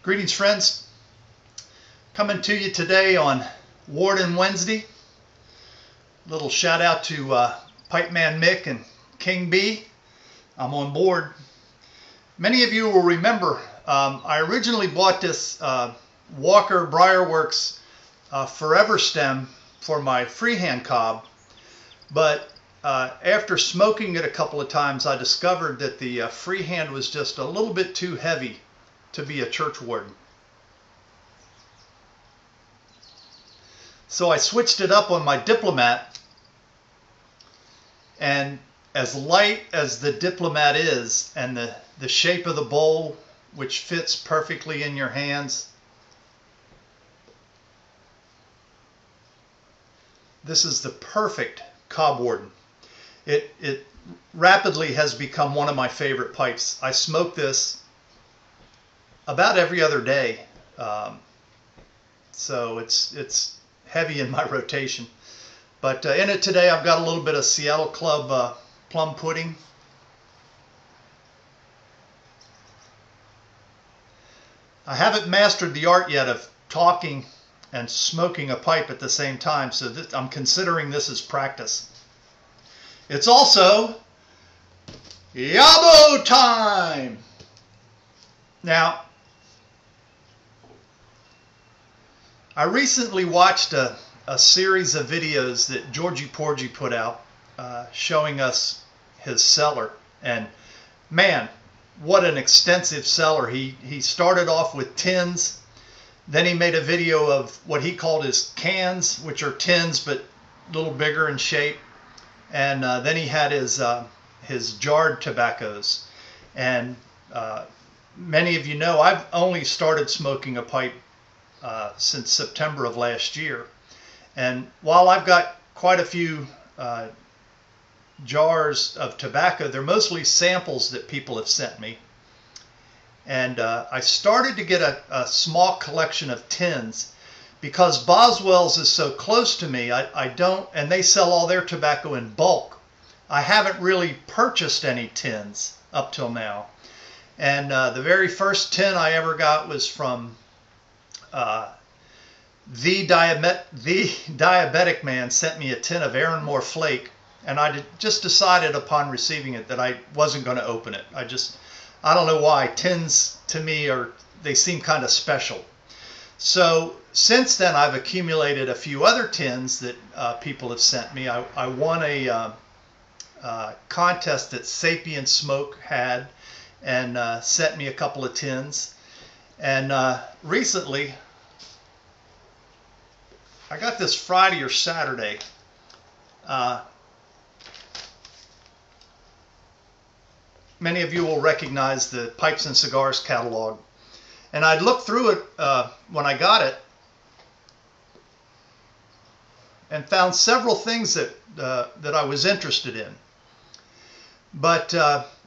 Greetings, friends. Coming to you today on Warden Wednesday. Little shout out to Pipe Man Mick and King B. I'm on board. Many of you will remember I originally bought this Walker Briarworks Forever Stem for my freehand cob, but after smoking it a couple of times, I discovered that the freehand was just a little bit too heavy to be a church warden. So I switched it up on my Diplomat, and as light as the Diplomat is, and the shape of the bowl, which fits perfectly in your hands, this is the perfect cob warden. It rapidly has become one of my favorite pipes. I smoke this about every other day, so it's heavy in my rotation. But in it today, I've got a little bit of Seattle Club plum pudding. I haven't mastered the art yet of talking and smoking a pipe at the same time, so I'm considering this as practice. It's also YABO time! Now, I recently watched a series of videos that Georgie Porgy put out showing us his cellar, and man, what an extensive cellar. He started off with tins, then he made a video of what he called his cans, which are tins but a little bigger in shape, and then he had his jarred tobaccos. And many of you know I've only started smoking a pipe since September of last year, and while I've got quite a few jars of tobacco, they're mostly samples that people have sent me, and I started to get a small collection of tins because Boswell's is so close to me. I don't, and they sell all their tobacco in bulk. I haven't really purchased any tins up till now, and the very first tin I ever got was from the Diabetic Man sent me a tin of Aaron Moore Flake, and I just decided upon receiving it that I wasn't going to open it. I don't know why. Tins to me they seem kind of special. So since then I've accumulated a few other tins that people have sent me. I won a contest that Sapient Smoke had, and sent me a couple of tins. And recently, I got this Friday or Saturday. Many of you will recognize the Pipes and Cigars catalog. And I looked through it when I got it and found several things that I was interested in. But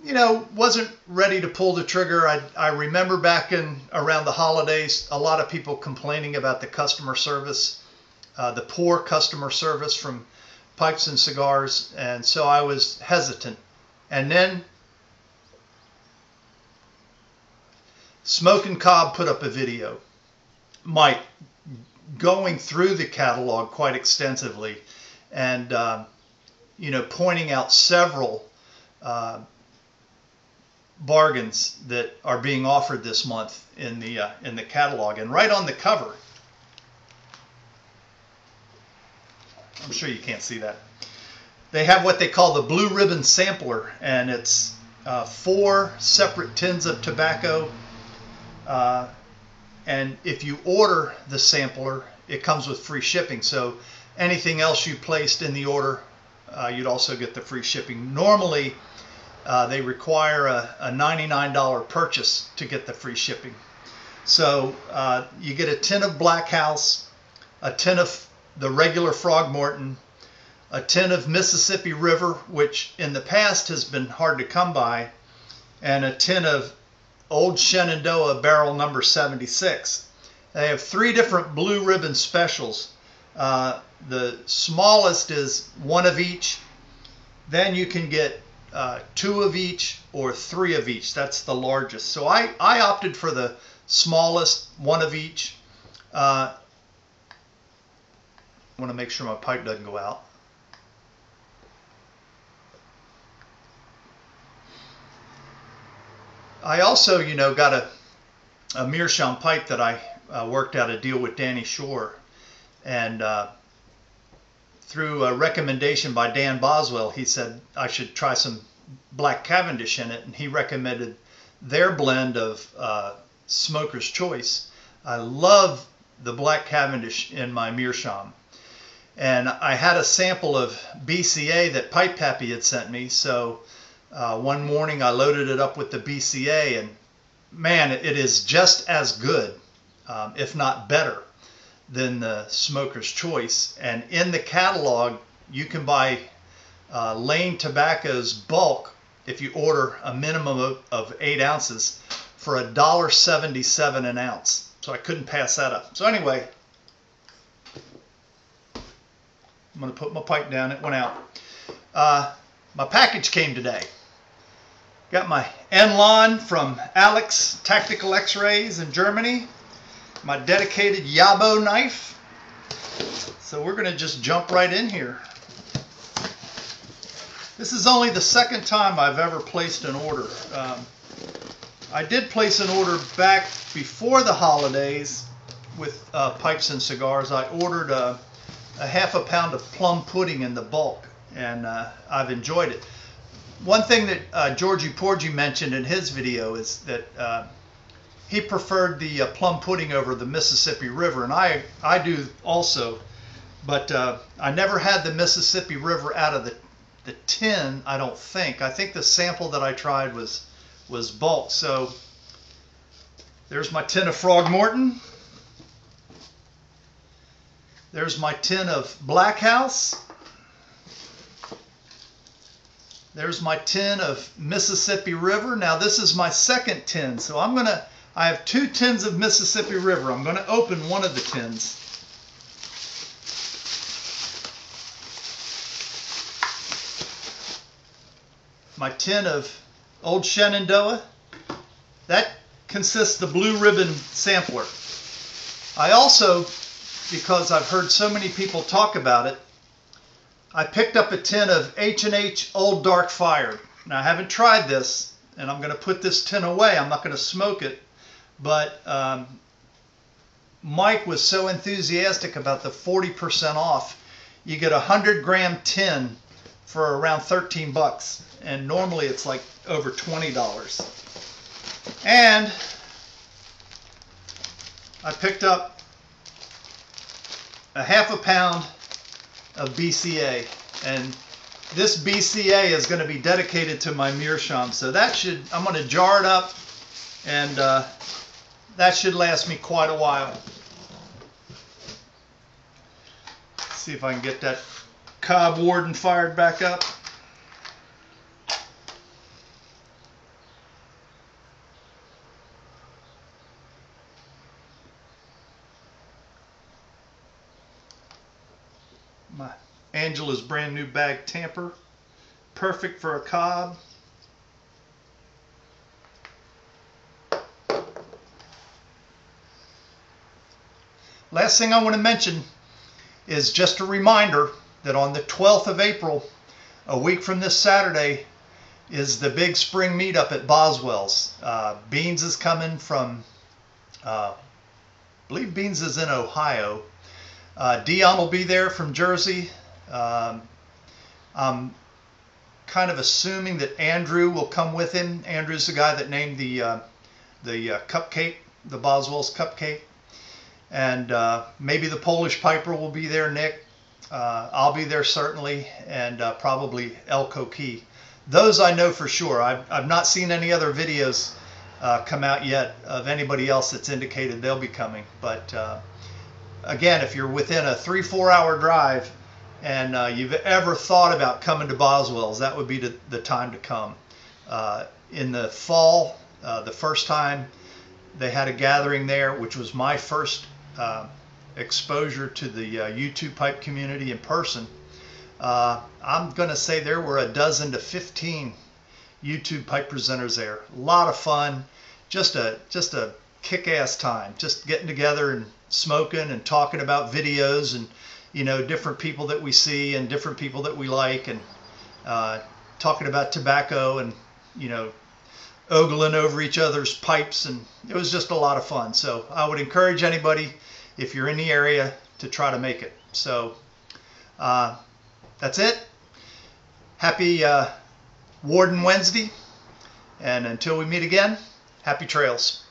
you know, wasn't ready to pull the trigger. I remember back around the holidays, a lot of people complaining about the customer service, the poor customer service from Pipes and Cigars, and so I was hesitant. And then Smoke and Cob put up a video, Mike, going through the catalog quite extensively, and you know, pointing out several bargains that are being offered this month in the catalog. And right on the cover, I'm sure you can't see that, they have what they call the Blue Ribbon Sampler, and it's 4 separate tins of tobacco, and if you order the sampler, it comes with free shipping. So anything else you placed in the order, you'd also get the free shipping. Normally they require a $99 purchase to get the free shipping. So you get a tin of Black House, a tin of the regular Frogmorton, a tin of Mississippi River, which in the past has been hard to come by, and a tin of Old Shenandoah barrel number 76. They have 3 different Blue Ribbon specials. The smallest is 1 of each. Then you can get 2 of each or 3 of each. That's the largest. So I opted for the smallest, 1 of each. I want to make sure my pipe doesn't go out. I also, got a meerschaum pipe that I worked out a deal with Danny Shore, and through a recommendation by Dan Boswell, he said I should try some Black Cavendish in it, and he recommended their blend of Smoker's Choice. I love the Black Cavendish in my meerschaum, and I had a sample of BCA that Pipe Pappy had sent me, so one morning I loaded it up with the BCA, and man, it is just as good, if not better, than the Smoker's Choice. And in the catalog, you can buy Lane Tobacco's bulk, if you order a minimum of 8 ounces, for $1.77 an ounce. So I couldn't pass that up. So anyway, I'm going to put my pipe down. It went out. My package came today. Got my Enlon from Alex Tactical X-Rays in Germany. My dedicated YABO knife. So we're going to just jump right in here. This is only the second time I've ever placed an order. I did place an order back before the holidays with pipes and cigars. I ordered a half a pound of plum pudding in the bulk, and I've enjoyed it. One thing that Georgie Porgy mentioned in his video is that he preferred the plum pudding over the Mississippi River, and I do also, but I never had the Mississippi River out of the tin, I don't think. I think the sample that I tried was bulk. So there's my tin of Frog Morton. There's my tin of Black House. There's my tin of Mississippi River. Now this is my second tin, so I have 2 tins of Mississippi River. I'm going to open one of the tins. My tin of Old Shenandoah. That consists of the Blue Ribbon sampler. I also, because I've heard so many people talk about it, I picked up a tin of H&H Old Dark Fire. Now I haven't tried this, and I'm going to put this tin away. I'm not going to smoke it, but Mike was so enthusiastic about the 40% off. You get a 100-gram tin for around 13 bucks, and normally it's like over $20. And I picked up a half a pound of BCA, and this BCA is going to be dedicated to my meerschaum, so that should, I'm going to jar it up, and that should last me quite a while. Let's see if I can get that Cobb Warden fired back up. My Angela's brand new bag tamper, perfect for a Cobb. Last thing I want to mention is just a reminder that on the 12th of April, a week from this Saturday, is the big spring meetup at Boswell's. Beans is coming from, I believe Beans is in Ohio. Dion will be there from Jersey. I'm kind of assuming that Andrew will come with him. Andrew's the guy that named the cupcake, the Boswell's cupcake. And maybe the Polish Piper will be there, Nick. I'll be there certainly, and probably El Coqui. Those I know for sure. I've not seen any other videos come out yet of anybody else that's indicated they'll be coming. But again, if you're within a 3-4 hour drive and you've ever thought about coming to Boswell's, that would be the time to come. In the fall, the first time they had a gathering there, which was my first exposure to the YouTube pipe community in person, I'm going to say there were a dozen to 15 YouTube pipe presenters there. A lot of fun, just a kick-ass time, just getting together and smoking and talking about videos and different people that we see and different people that we like, and talking about tobacco and ogling over each other's pipes, and it was just a lot of fun. So I would encourage anybody, if you're in the area, to try to make it. So that's it. Happy Warden Wednesday, and until we meet again, happy trails.